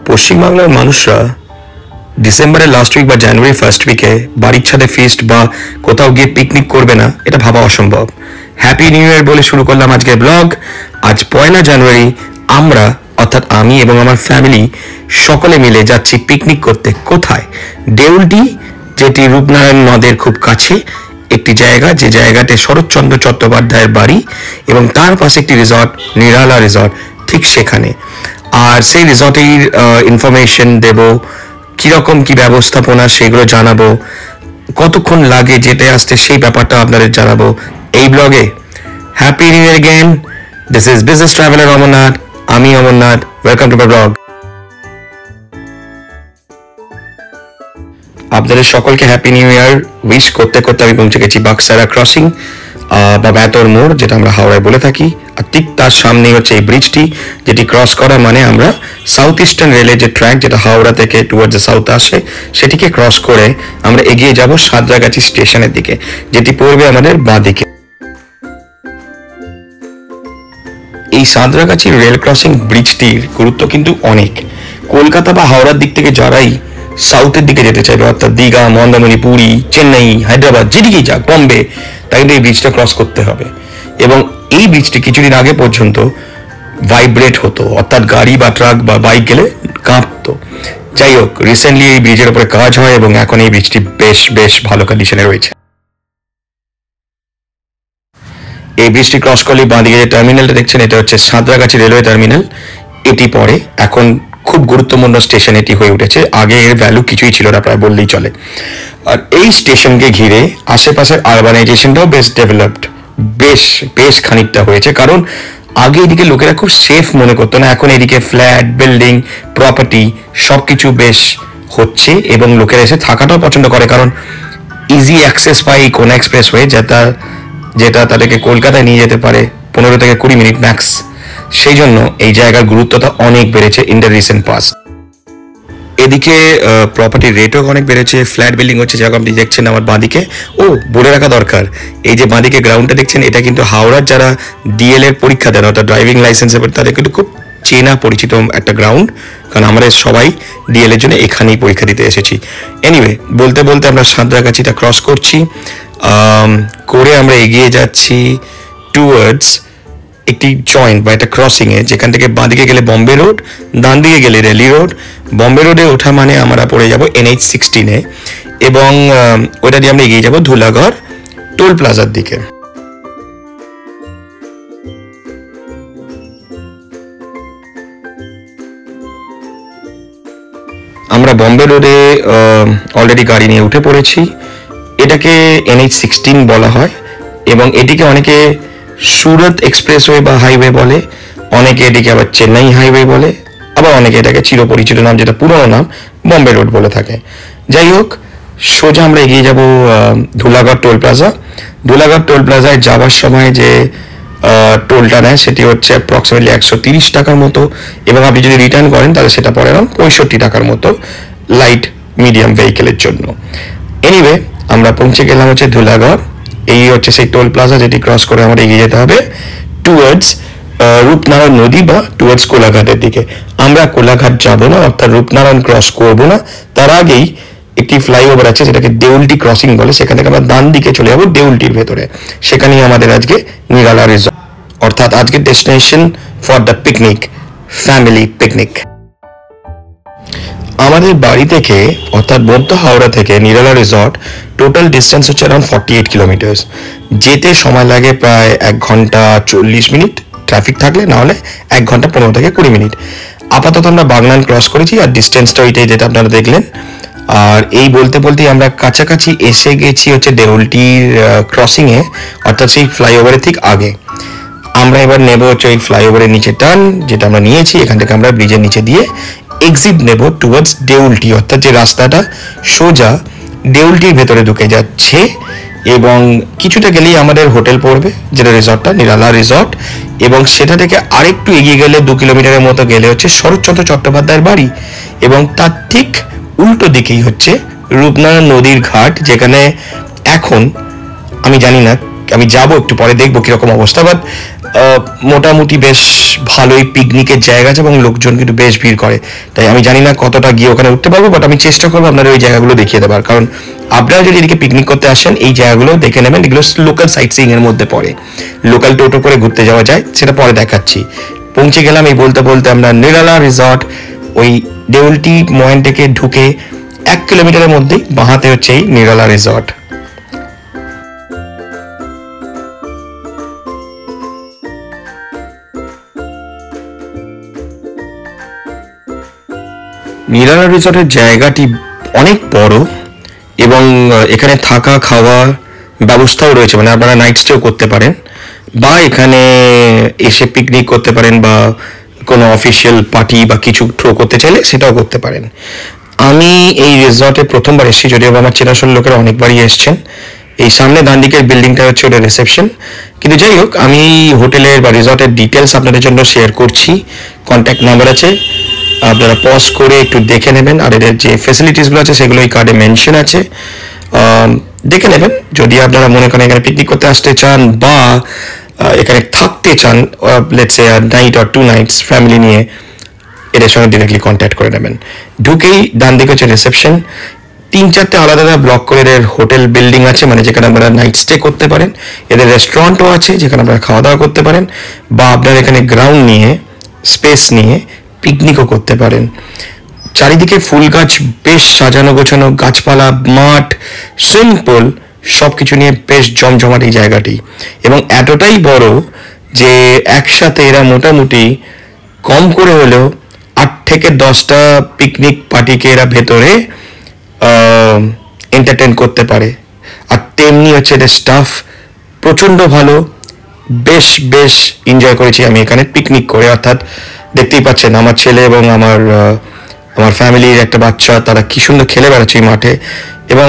পশ্চিমবাংলার মানুষরা ডিসেম্বরের লাস্ট উইক বা জানুয়ারি ফার্স্ট উইকে বাড়ির ছাদে ফিস্ট বা কোথাও গিয়ে পিকনিক করবে না, এটা ভাবা অসম্ভব। হ্যাপি নিউ ইয়ার বলে শুরু করলাম আজকের ব্লগ। আজ 1 জানুয়ারি আমরা অর্থাৎ আমি এবং আমার ফ্যামিলি সকলে মিলে যাচ্ছি পিকনিক করতে। কোথায়? দেউলটি, যেটি রূপনারায়ণ নদের খুব কাছে একটি জায়গা, যে জায়গাতে শরৎচন্দ্র চট্টোপাধ্যায়ের বাড়ি এবং তার পাশে একটি রিসর্ট, নিরালা রিসর্ট, ঠিক সেখানে। আর সেই রিসর্টের ইনফরমেশন দেব, কিরকম কি ব্যবস্থাপনা সেগুলো জানাবো, কতক্ষণ লাগে যেতে আসতে সেই ব্যাপারটা আপনাদের জানাবো এই ব্লগে। Happy new year again. This is business traveller Amarnath. আমি Amarnath, welcome to my blog. আপনাদের সকলকে হ্যাপি নিউ ইয়ার উইশ করতে করতে আমি পৌঁছে গেছি বাক্সারা ক্রসিং বা বেতর মোড়, যেটা আমরা হাওড়ায় বলে থাকি। আর ঠিক তার সামনে হচ্ছে এই ব্রিজটি, যেটি ক্রস করা মানে আমরা সাউথ ইস্টার্ন রেলের যে ট্র্যাক, যেটা হাওড়া থেকে টুয়ার্ডস দ্য সাউথ আসে, সেটিকে ক্রস করে আমরা এগিয়ে যাব সাঁতরাগাছি স্টেশনের দিকে, যেটি পড়বে আমাদের বাঁদিকে। এই সাঁতরাগাছি রেল ক্রসিং ব্রিজটির গুরুত্ব কিন্তু অনেক। কলকাতা বা হাওড়ার দিক থেকে যারাই সাউথের দিকে যেতে চাইবে, অর্থাৎ দীঘা, মন্দারমণি, পুরী, চেন্নাই, হায়দ্রাবাদ, যেদিকেই যাক, বম্বে, তাই কিন্তু এই ব্রিজটা ক্রস করতে হবে। এবং এই ব্রিজটি কিছুদিন আগে পর্যন্ত ভাইব্রেট হতো, অর্থাৎ গাড়ি বা ট্রাক বা বাইক গেলে কাঁপতো। যাই হোক, রিসেন্টলি এই ব্রিজের উপরে কাজ হয় এবং এখন এই ব্রিজটি বেশ ভালো কন্ডিশনে রয়েছে। এই ব্রিজটি ক্রস করলে বাঁদিকে যে টার্মিনালটা দেখছেন, এটা হচ্ছে সাঁতরাগাছি রেলওয়ে টার্মিনাল। এটি পরে এখন খুব গুরুত্বপূর্ণ স্টেশন এটি হয়ে উঠেছে। আগে এর ভ্যালু কিছুই ছিল না প্রায় বললেই চলে। আর এই স্টেশনকে ঘিরে আশেপাশের আরবানাইজেশনটাও বেশ ডেভেলপড, বেশ খানিকটা হয়েছে। কারণ আগে এদিকে লোকেরা খুব সেফ মনে করতো না, এখন এদিকে ফ্ল্যাট, বিল্ডিং, প্রপার্টি সবকিছু বেশ হচ্ছে এবং লোকেরা এসে থাকাটাও পছন্দ করে, কারণ ইজি অ্যাক্সেস পায় এই কোনা এক্সপ্রেস ওয়ে, যেটা তাদেরকে কলকাতায় নিয়ে যেতে পারে 15 থেকে 20 মিনিট ম্যাক্স। সেই জন্য এই জায়গার গুরুত্বটা অনেক বেড়েছে ইন দ্য রিসেন্ট পাস্ট। এদিকে প্রপার্টির রেটও অনেক বেড়েছে, ফ্ল্যাট বিল্ডিং হচ্ছে, যেরকম আপনি দেখছেন আমার বাঁদিকে। বলে রাখা দরকার, এই যে বাঁদিকে গ্রাউন্ডটা দেখছেন, এটা কিন্তু হাওড়ার যারা ডিএল এর পরীক্ষা দেন, অর্থাৎ ড্রাইভিং লাইসেন্স, তাদের কিন্তু খুব চেনা পরিচিত একটা গ্রাউন্ড, কারণ আমরা সবাই ডিএল এর জন্য এখানেই পরীক্ষা দিতে এসেছি। এনিওয়ে, বলতে বলতে আমরা সাঁতরাগাছিটা ক্রস করছি, করে আমরা এগিয়ে যাচ্ছি টুয়ার্ডস একটি জয়েন্ট বা একটা ক্রসিং এ, যেখান থেকে বাঁদিকে গেলে বম্বে রোড, ডান দিকে গেলে রেলি রোড। বম্বে রোডে ওঠা মানে আমরা পড়ে যাব NH-16 এবং ওইটা দিয়ে আমরা এগিয়ে যাব ধুলাগড় টোল প্লাজার দিকে। আমরা বম্বে রোডে অলরেডি গাড়ি নিয়ে উঠে পড়েছি। এটাকে NH-16 বলা হয় এবং এটিকে অনেকে সুরত এক্সপ্রেসওয়ে বা হাইওয়ে বলে, অনেকে এটিকে আবার চেন্নাই হাইওয়ে বলে, আবার অনেকে এটাকে চিরপরিচিত নাম, যেটা পুরনো নাম, বম্বে রোড বলে থাকে। যাই হোক, সোজা আমরা এগিয়ে যাব Dhulagarh toll plaza. Dhulagarh toll প্লাজায় যাওয়ার সময় যে টোলটা নেয় সেটি হচ্ছে অ্যাপ্রক্সিমেটলি 130 টাকার মতো, এবং আপনি যদি রিটার্ন করেন তাহলে সেটা পড়ে আরাউন্ড 65 টাকার মতো লাইট মিডিয়াম ভেহিকেলের জন্য। এনিওয়ে, আমরা পৌঁছে গেলাম হচ্ছে ধুলাগড়। এই হচ্ছে সেই টোল প্লাজা, যেটি ক্রস করে আমাদের এগিয়ে যেতে হবে টুয়ার্ডস রূপনারায়ণ নদী বা টুয়ার্ডস কোলাঘাটের দিকে। আমরা কোলাঘাট যাব না, অর্থাৎ রূপনারায়ণ ক্রস করব না, তার আগেই একটি ফ্লাইওভার আছে যেটাকে দেউলটি ক্রসিং বলে, সেখান থেকে আমরা ডান দিকে চলে যাবো দেউলটির ভেতরে। সেখানেই আমাদের আজকে নিরালা রিসর্ট, অর্থাৎ আজকের destination for the picnic, family picnic. আমাদের বাড়ি থেকে অর্থাৎ মধ্য হাওড়া থেকে নিরালা রিসর্ট টোটাল ডিস্টেন্স হচ্ছে অ্যারাউন্ড 48 কিলোমিটার্স। যেতে সময় লাগে প্রায় 1 ঘন্টা 40 মিনিট ট্রাফিক থাকলে, না হলে 1 ঘন্টা 15 থেকে 20 মিনিট। আপাতত আমরা বাগনান ক্রস করেছি আর ডিস্টেন্সটা ওইটাই যেটা আপনারা দেখলেন। আর এই বলতে বলতেই আমরা কাছাকাছি এসে গেছি হচ্ছে দেউলটির ক্রসিং এ, অর্থাৎ সেই ফ্লাইওভারের ঠিক আগে। আমরা এবার নেব হচ্ছে ওই ফ্লাইওভারের নিচে টার্ন, যেটা আমরা নিয়েছি। এখান থেকে আমরা ব্রিজের নিচে দিয়ে এক্সিট নেব টুয়ার্ডস দেউলটি, অর্থাৎ যে রাস্তাটা সোজা দেউলটির ভেতরে ঢুকে যাচ্ছে। এবং কিছুটা গেলেই আমাদের হোটেল পড়বে, যেটা রিসর্টটা নিরালা রিসর্ট, এবং সেটা থেকে আরেকটু এগিয়ে গেলে 2 কিলোমিটারের মতো গেলে হচ্ছে শরৎচন্দ্র চট্টোপাধ্যায়ের বাড়ি, এবং তার ঠিক উল্টো দিকেই হচ্ছে রূপনারায়ণ নদীর ঘাট, যেখানে এখন আমি জানি না, আমি যাবো একটু পরে, দেখবো কিরকম অবস্থা, বাট মোটামুটি বেশ ভালোই পিকনিকের জায়গা আছে এবং লোকজন কিন্তু বেশ ভিড় করে। তাই আমি জানি না কতটা গিয়ে ওখানে উঠতে পারবো, বাট আমি চেষ্টা করবো আপনাদের ওই জায়গাগুলো দেখিয়ে দেবার। কারণ আপনারা যদি এদিকে পিকনিক করতে আসেন এই জায়গাগুলো দেখে নেবেন, এগুলো লোকাল সাইট সিইং এর মধ্যে পড়ে। লোকাল টোটো করে ঘুরতে যাওয়া যায়, সেটা পরে দেখাচ্ছি। পৌঁছে গেলাম এই বলতে বলতে আমরা নিরালা রিসর্ট। ওই দেউলটি ময়ন থেকে ঢুকে 1 কিলোমিটারের মধ্যেই বাঁহাতে হচ্ছে এই নিরালা রিসর্ট। নিরালা রিসর্টের জায়গাটি অনেক বড় এবং এখানে থাকা খাওয়া ব্যবস্থাও রয়েছে, মানে আপনারা নাইট স্টেও করতে পারেন বা এখানে এসে পিকনিক করতে পারেন বা কোনো অফিসিয়াল পার্টি বা কিছু থ্রো করতে চাইলে সেটাও করতে পারেন। আমি এই রিসর্টে প্রথমবার এসেছি, যদিও আমার চেনাশোনা লোকেরা অনেকবারই এসছেন। এই সামনে ডান দিকের বিল্ডিংটা হচ্ছে ওটা রিসেপশন। কিন্তু যাই হোক, আমি হোটেলের বা রিসর্টের ডিটেলস আপনাদের জন্য শেয়ার করছি। কন্ট্যাক্ট নাম্বার আছে, আপনারা পজ করে একটু দেখে নেবেন। আর এদের যে ফেসিলিটিসগুলো আছে সেগুলো এই কার্ডে মেনশন আছে, দেখে নেবেন। যদি আপনারা মনে করেন এখানে পিকনিক করতে আসতে চান বা এখানে থাকতে চান, let's say night or 2 nights family নিয়ে, এদের সঙ্গে ডিরেক্টলি কন্ট্যাক্ট করে নেবেন। ঢুকেই ডান দিকে হচ্ছে রিসেপশন। 3-4টে আলাদা আলাদা ব্লক করে এদের হোটেল বিল্ডিং আছে, মানে যেখানে আপনারা নাইট স্টে করতে পারেন। এদের রেস্টুরেন্টও আছে যেখানে আপনারা খাওয়া দাওয়া করতে পারেন, বা আপনারা এখানে গ্রাউন্ড নিয়ে স্পেস নিয়ে পিকনিকও করতে পারেন। চারিদিকে ফুল গাছ, বেশ সাজানো গোছানো, গাছপালা, মাঠ, সুইমিং পুল, সবকিছু নিয়ে বেশ জমজমাট এই জায়গাটি। এবং এতটাই বড় যে একসাথে এরা মোটামুটি কম করে হলেও 8 থেকে 10টা পিকনিক পার্টিকে এরা ভেতরে এন্টারটেন করতে পারে। আর তেমনি হচ্ছে এদের স্টাফ প্রচণ্ড ভালো, বেশ বেশ এনজয় করেছি আমি এখানে পিকনিক করে। অর্থাৎ দেখতেই পাচ্ছেন আমার ছেলে এবং আমার ফ্যামিলির একটা বাচ্চা, তারা কি সুন্দর খেলে বেড়াচ্ছে এই মাঠে এবং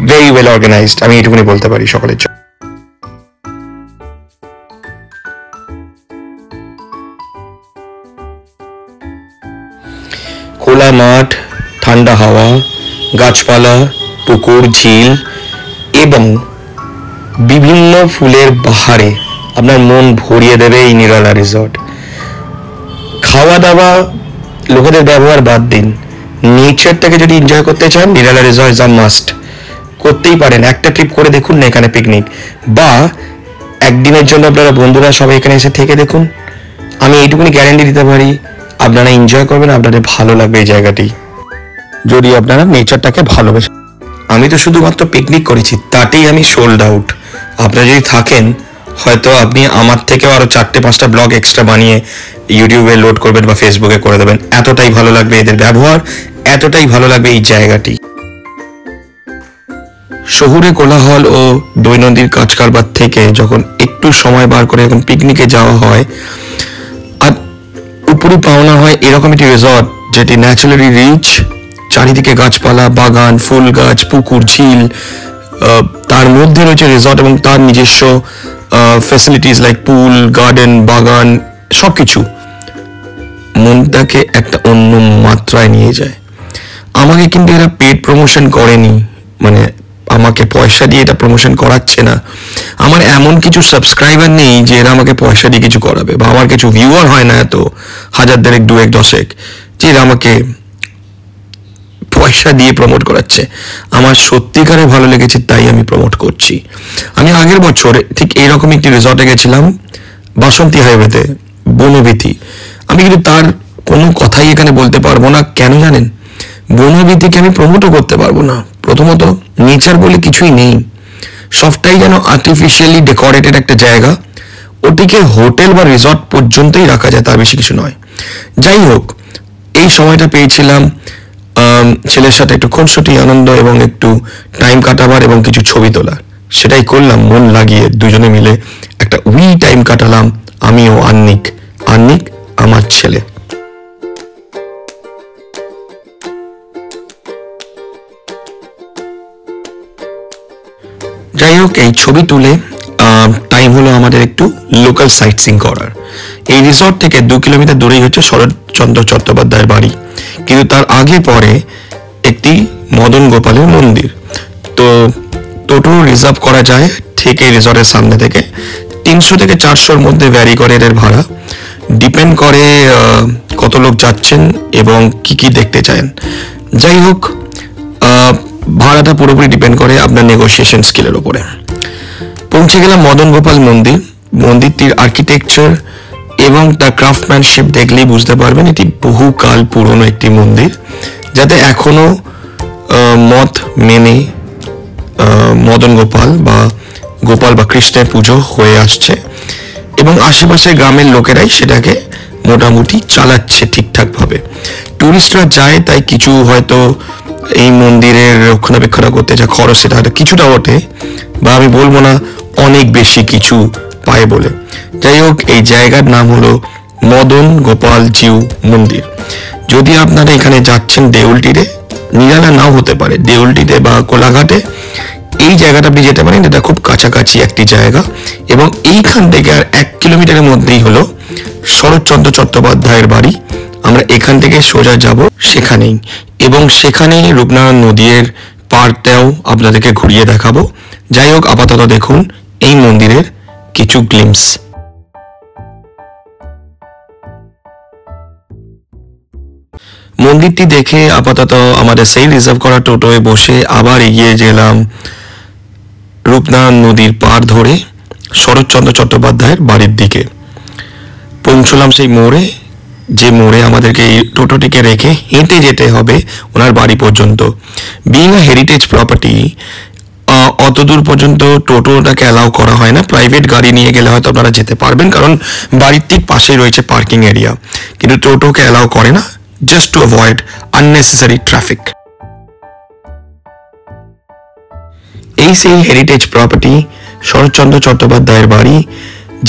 ভেরি ওয়েল অর্গানাইজড, আমি এটুকুনি বলতে পারি সকলের জন্য। খোলা মাঠ, ঠান্ডা হাওয়া, গাছপালা, পুকুর, ঝিল এবং বিভিন্ন ফুলের বাহারে আপনার মন ভরিয়ে দেবে এই নিরালা রিসর্ট। খাওয়া দাওয়া, লোকেদের ব্যবহার বাদ দিন, নেচারটাকে যদি এনজয় করতে চান নিরালা রিসর্ট ইজ আ মাস্ট। করতেই পারেন, একটা ট্রিপ করে দেখুন না এখানে পিকনিক, বা একদিনের জন্য আপনারা বন্ধুরা সবাই এখানে এসে থেকে দেখুন। আমি এইটুকুনি গ্যারান্টি দিতে পারি আপনারা এনজয় করবেন, আপনাদের ভালো লাগবে এই জায়গাটি, যদি আপনারা নেচারটাকে ভালোবাসেন। আমি তো শুধুমাত্র পিকনিক করেছি, তাতেই আমি সোল্ড আউট। আপনারা যদি থাকেন, হয়তো আপনি আমার থেকেও আরো 4-5টা ব্লগ এক্সট্রা বানিয়ে ইউটিউবে লোড করবেন বা ফেসবুকে করে দেবেন। এতটাই ভালো লাগবে এদের ব্যবহার, এতটাই ভালো লাগবে এই জায়গাটি। শহুরে কোলাহল ও দৈনন্দিন কাজ কারবার থেকে যখন একটু সময় বার করে যখন পিকনিকে যাওয়া হয়, আর উপরে পাওনা হয় এরকম একটি রিসর্ট যেটি ন্যাচারালি রিচ, চারিদিকে গাছপালা, বাগান, ফুল গাছ, পুকুর, ঝিল, তার মধ্যে রয়েছে রিসর্ট এবং তার নিজস্ব ফ্যাসিলিটিস লাইক পুল, গার্ডেন, বাগান, সবকিছু মনটাকে একটা অন্য মাত্রায় নিয়ে যায়। আমাকে কিন্তু এরা পেড প্রমোশন করেনি, মানে আমাকে পয়সা দিয়ে এটা প্রমোশন করাচ্ছে না। আমার এমন কিছু সাবস্ক্রাইবার নেই যে এরা আমাকে পয়সা দিয়ে কিছু করাবে, বা আমার কিছু ভিউয়ার হয় না এত 1000 দেড়েক 2-1 10 যে এরা আমাকে পয়সা দিয়ে প্রমোট করাচ্ছে। আমার সত্যিকারে ভালো লেগেছে তাই আমি প্রমোট করছি। আমি আগের বছর ঠিক এইরকম একটি রিসর্টে গেছিলাম বাসন্তী হাইওয়েতে, বনভীতি। আমি কিন্তু তার কোনো কথাই এখানে বলতে পারবো না, কেন জানেন? বনভীতিকে আমি প্রমোটও করতে পারবো না। প্রথমত নেচার বলে কিছুই নেই, সবটাই যেন আর্টিফিশিয়ালি ডেকোরেটেড একটা জায়গা। ওটিকে হোটেল বা রিসর্ট পর্যন্তই রাখা যায়, তার বেশি কিছু নয়। যাই হোক, এই সময়টা পেয়েছিলাম ছেলের সাথে একটু খুনসুটি আনন্দ এবং একটু টাইম কাটাবার এবং কিছু ছবি তোলার। সেটাই করলাম মন লাগিয়ে, দুজনে মিলে একটা টাইম কাটালাম, আমি ও আন্নিক আমার ছেলে। যাই হোক, এই ছবি তুলে টাইম হলো আমাদের একটু লোকাল সাইট সিং করার। এই রিসর্ট থেকে 2 কিলোমিটার দূরেই হচ্ছে শরৎচন্দ্র চট্টোপাধ্যায়ের বাড়ি, কিন্তু তার আগে পরে একটি মদন গোপালের মন্দির। তো টোটো রিজার্ভ করা যায় ঠিক এই রিসর্টের সামনে থেকে। 300 থেকে 400-র মধ্যে ভ্যারি করে এদের ভাড়া, ডিপেন্ড করে কত লোক যাচ্ছেন এবং কি কি দেখতে চান। যাই হোক, ভাড়াটা পুরোপুরি ডিপেন্ড করে আপনার নেগোসিয়েশন স্কিলের উপরে। পৌঁছে গেলাম মদন গোপাল মন্দির। মন্দিরটির আর্কিটেকচার এবং তার ক্রাফটম্যানশিপ দেখলেই বুঝতে পারবেন এটি বহুকাল পুরনো একটি মন্দির, যাতে এখনো মত মেনে মদন গোপাল বা কৃষ্ণের পুজো হয়ে আসছে এবং আশেপাশের গ্রামের লোকেরাই সেটাকে মোটামুটি চালাচ্ছে ঠিকঠাকভাবে। টুরিস্টরা যায় তাই কিছু হয়তো এই মন্দিরের রক্ষণাবেক্ষণ করতে যা খরচ সেটা হয়তো কিছুটা ওঠে, বা আমি বলবো না অনেক বেশি কিছু পায় বলে। যাই হোক, এই জায়গার নাম হলো মদন গোপাল জিউ মন্দির। যদি আপনারা এখানে যাচ্ছেন দেউলটিতে, নিরালা নাও হতে পারে, দেউলটিতে বা কোলাঘাটে, এই জায়গাটা আপনি যেতে পারেন। এটা খুব কাছাকাছি একটি জায়গা এবং এইখান থেকে আর 1 কিলোমিটারের মধ্যেই হলো শরৎচন্দ্র চট্টোপাধ্যায়ের বাড়ি। আমরা এখান থেকে সোজা যাব সেখানেই, এবং সেখানেই রূপনারায়ণ নদীর পাড়টাও আপনাদেরকে ঘুরিয়ে দেখাবো। যাই হোক, আপাতত দেখুন এই মন্দিরের কিছু গ্লিমস। মন্দিরটি দেখে আপাতত আমাদের সেই রিজার্ভ করা টোটোয় বসে আবার এগিয়ে গেলাম রূপনারায়ণ নদীর পাড় ধরে শরৎচন্দ্র চট্টোপাধ্যায়ের বাড়ির দিকে। পৌঁছলাম সেই মোড়ে, যে মোড়ে আমাদেরকে এই টোটোটিকে রেখে হেঁটে যেতে হবে ওনার বাড়ি পর্যন্ত। বিইং আ হেরিটেজ প্রপার্টি, অতদূর পর্যন্ত টোটোটাকে অ্যালাউ করা হয় না। প্রাইভেট গাড়ি নিয়ে গেলে হয়তো আপনারা যেতে পারবেন, কারণ বাড়ির ঠিক পাশেই রয়েছে পার্কিং এরিয়া, কিন্তু টোটোকে অ্যালাউ করে না, just to avoid unnecessary traffic. এই সেই হেরিটেজ প্রপার্টি শরৎচন্দ্র চট্টোপাধ্যায়ের বাড়ি,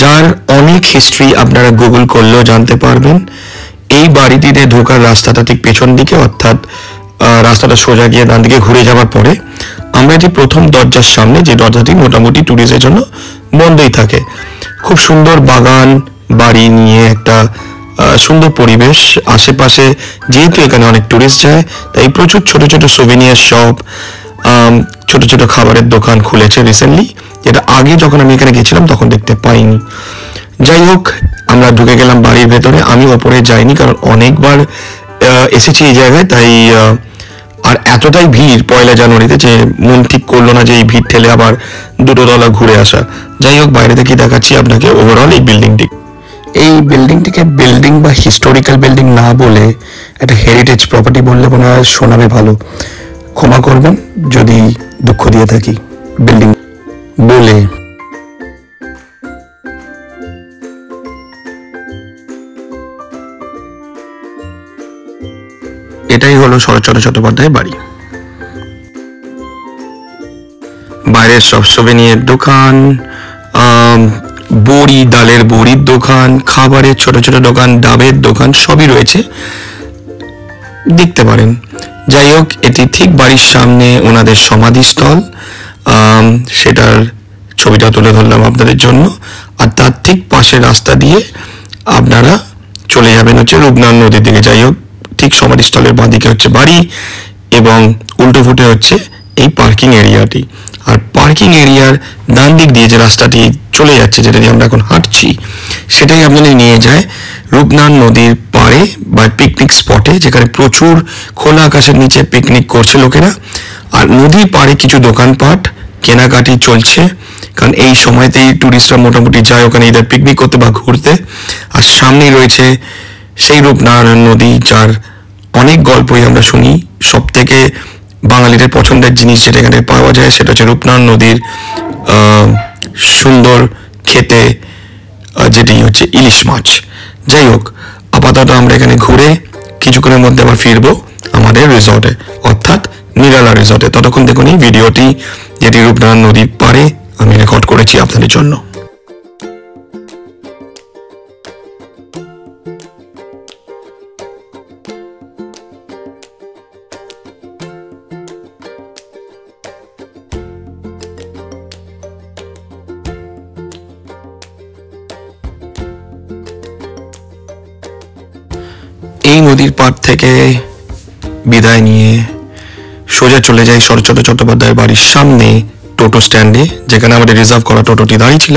যার অনেক হিস্ট্রি আপনারা গুগল করলেও জানতে পারবেন। এই বাড়িটিতে ঢোকার রাস্তাটা ঠিক পেছন দিকে, অর্থাৎ রাস্তাটা সোজা গিয়ে ডান দিকে ঘুরে যাওয়ার পরে আমরা যে প্রথম দরজার সামনে, যে দরজাটি মোটামুটি ট্যুরিস্টের জন্য বন্ধই থাকে। খুব সুন্দর বাগান, বাড়ি নিয়ে একটা সুন্দর পরিবেশ। আশেপাশে যেহেতু এখানে অনেক ট্যুরিস্ট যায়, তাই প্রচুর ছোট ছোট সোভেনিয়ার শপ, ছোট ছোট খাবারের দোকান খুলেছে রিসেন্টলি, যেটা আগে যখন আমি এখানে গেছিলাম তখন দেখতে পাইনি। যাই হোক, আমরা ঢুকে গেলাম বাড়ির ভেতরে। আমি ওপরে যাইনি, কারণ অনেকবার এসেছি এই জায়গায়, তাই আর এতটাই ভিড় 1 জানুয়ারিতে যে মন ঠিক করলো না যে এই ভিড় ঠেলে আবার 2 তলা ঘুরে আসা। যাই হোক, বাইরে থেকে দেখাচ্ছি আপনাকে ওভারঅল এই বিল্ডিংটি। এই বিল্ডিংটিকে বিল্ডিং বা হিস্টোরিক্যাল বিল্ডিং না বলে একটা হেরিটেজ প্রপার্টি বললে মনে হয় শোনাবে ভালো। ক্ষমা করবেন যদি দুঃখ দিয়ে থাকি বিল্ডিং বলে। এটাই হলো শরৎচন্দ্র চট্টোপাধ্যায়ের বাড়ি। বাইরের সব সোভেনিয়ার দোকান, বড়ি, ডালের বড়ির দোকান, খাবারের ছোট ছোট দোকান, ডাবের দোকান, সবই রয়েছে, দেখতে পারেন। যাই হোক, এটি ঠিক বাড়ির সামনে ওনাদের সমাধিস্থল, সেটার ছবিটা তুলে ধরলাম আপনাদের জন্য। আর তার ঠিক পাশের রাস্তা দিয়ে আপনারা চলে যাবেন হচ্ছে রূপনারায়ণ নদীর দিকে। যাই হোক, ঠিক সমাধিস্থলের বাঁ দিকে হচ্ছে বাড়ি এবং উল্টো ফুটে হচ্ছে এই পার্কিং এরিয়াটি। আর পার্কিং এরিয়ার ডান দিক দিয়ে যে রাস্তাটি চলে যাচ্ছে, যেটা দিয়ে আমরা এখন হাঁটছি, সেটাই আপনাদের নিয়ে যায় রূপনারায়ণ নদীর পাড়ে বা পিকনিক স্পটে, যেখানে প্রচুর খোলা আকাশের নিচে পিকনিক করছে লোকেরা। আর নদীর পাড়ে কিছু দোকানপাট, কেনাকাটি চলছে, কারণ এই সময়তেই টুরিস্টরা মোটামুটি যায় ওখানে ঈদের পিকনিক করতে বা ঘুরতে। আর সামনেই রয়েছে সেই রূপনারায়ণ নদী, যার অনেক গল্পই আমরা শুনি। সব থেকে বাঙালিদের পছন্দের জিনিস যেটা এখানে পাওয়া যায় সেটা হচ্ছে রূপনারায়ণ নদীর সুন্দর খেতে যেটি হচ্ছে ইলিশ মাছ। যাই হোক, আপাতত আমরা এখানে ঘুরে কিছুক্ষণের মধ্যে আবার ফিরবো আমাদের রিসর্টে, অর্থাৎ নিরালা রিসর্টে। ততক্ষণ দেখুন এই ভিডিওটি, যেটি রূপনারায়ণ নদীর পাড়ে আমি রেকর্ড করেছি আপনাদের জন্য। এই নদীর পাড় থেকে বিদায় নিয়ে সোজা চলে যাই শরৎচন্দ্র চট্টোপাধ্যায়ের বাড়ির সামনে টোটো স্ট্যান্ডে, যেখানে আমাদের রিজার্ভ করা টোটোটি দাঁড়িয়ে ছিল।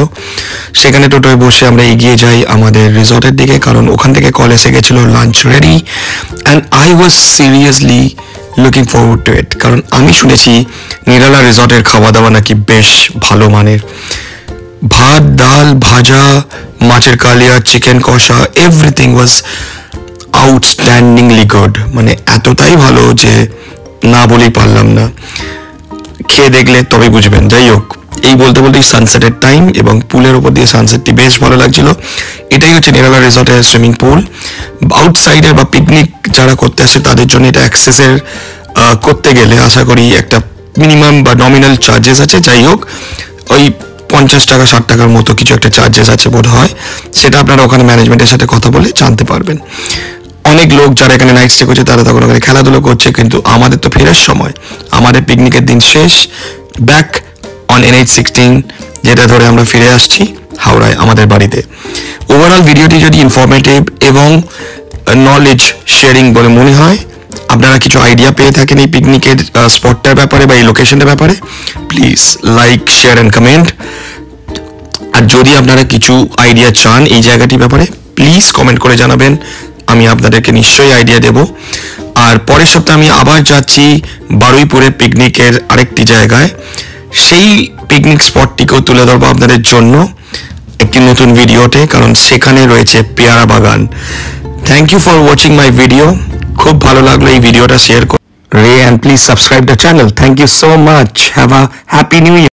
সেখানে টোটোয় বসে আমরা এগিয়ে যাই আমাদের রিসর্টের দিকে, কারণ ওখান থেকে কল এসে গেছিলো lunch ready. And I was seriously looking forward to eat, কারণ আমি শুনেছি নিরালা রিসর্টের খাওয়া দাওয়া নাকি বেশ ভালো মানের। ভাত, ডাল, ভাজা, মাছের কালিয়া, চিকেন কষা, এভরিথিং ওয়াজ আউটস্ট্যান্ডিংলি গুড, মানে এতটাই ভালো যে না বলেই পারলাম না। খেয়ে দেখলে তবে বুঝবেন। যাই হোক, এই বলতে বলতেই সানসেটের টাইম, এবং পুলের ওপর দিয়ে সানসেটটি বেশ ভালো লাগছিল। এটাই হচ্ছে নিরালা রিসর্টের সুইমিং পুল। আউটসাইডের বা পিকনিক যারা করতে আসে তাদের জন্য এটা অ্যাক্সেসের করতে গেলে আশা করি একটা মিনিমাম বা নমিনাল চার্জেস আছে। যাই হোক, ওই 50 টাকা 60 টাকার মতো কিছু একটা চার্জেস আছে বোধ হয়, সেটা আপনারা ওখানে ম্যানেজমেন্টের সাথে কথা বলে জানতে পারবেন। অনেক লোক যারা এখানে নাইট স্টে করছে তারা তখন ওখানে খেলাধুলো করছে, কিন্তু আমাদের তো ফেরার সময়, আমাদের পিকনিকের দিন শেষ। ব্যাক অন NH16, যেটা ধরে আমরা ফিরে আসছি হাওড়ায় আমাদের বাড়িতে। ওভারঅল ভিডিওটি যদি ইনফরমেটিভ এবং নলেজ শেয়ারিং বলে মনে হয়, আপনারা কিছু আইডিয়া পেয়ে থাকেন এই পিকনিকের স্পটটার ব্যাপারে বা এই লোকেশনটার ব্যাপারে, please like, share and comment. আর যদি আপনারা কিছু আইডিয়া চান এই জায়গাটির ব্যাপারে, প্লিজ কমেন্ট করে জানাবেন, আমি আপনাদেরকে নিশ্চয়ই আইডিয়া দেব। আর পরের সপ্তাহে আমি আবার যাচ্ছি বারুইপুরে পিকনিকের আরেকটি জায়গায়, সেই পিকনিক স্পটটিকেও তুলে ধরবো আপনাদের জন্য একটি নতুন ভিডিওতে, কারণ সেখানে রয়েছে পেয়ারা বাগান। Thank you for watching my video. খুব ভালো লাগলো এই ভিডিওটা শেয়ার করে, and please subscribe the channel. Thank you so much. Have a happy new year.